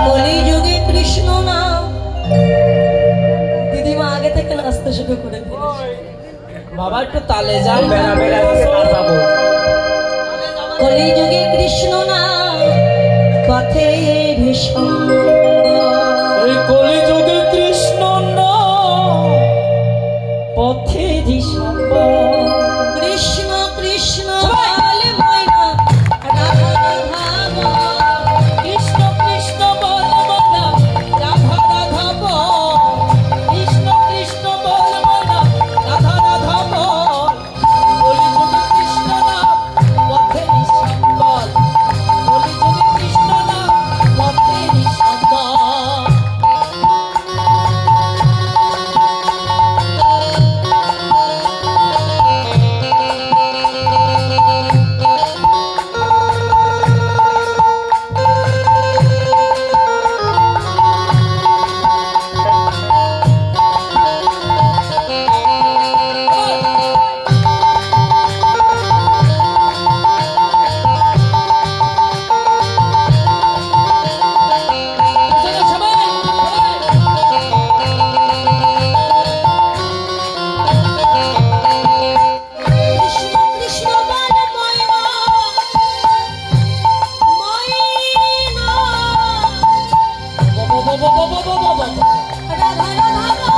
কলিযুগে কৃষ্ণ নাম দিদিমা আগে থেকে নাচতে শুরু করে দিয়েছে। বাবা একটু তালে যাও। কলিযুগে কৃষ্ণ নাম পথে ভীষণ, এই কলিযুগে কৃষ্ণ নাম পথে ভীষণ। কৃষ্ণ কৃষ্ণ বলে ময়না রাধা রাধা বল, কৃষ্ণ কৃষ্ণ বল মনা রাধা রাধা বল, কৃষ্ণ কৃষ্ণ বল মনা রাধা রাধা বল। কলিযুগে কৃষ্ণ নাম পথে ভীষণ বল, কলিযুগে কৃষ্ণ নাম পথে ভীষণ বল। কৃষ্ণ কৃষ্ণ বলে ময়না ময়না রাধা রাধা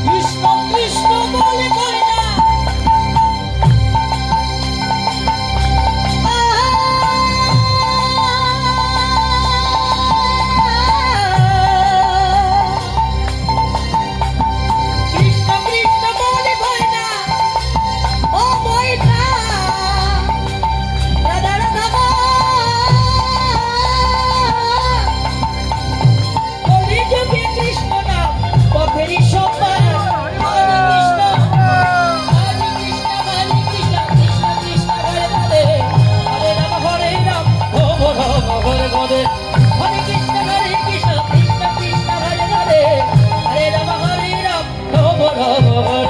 কৃষ্ণ কৃষ্ণ বলে ময়না কৃষ্ণ কৃষ্ণ বলে ময়না ও ময়না রাধা রাধা কলিযুগে কৃষ্ণ নাম পথেরই সম্মান। হরে কৃষ্ণ হরে কৃষ্ণ হরে কৃষ্ণ কৃষ্ণ কৃষ্ণ হরে হরে, হরে রাম হরে রাম রাম রাম হরে হরে। হরে কৃষ্ণ কৃষ্ণ কৃষ্ণ কৃষ্ণ হরে হরে, হরে রাম হরে রাম রাম রাম হরে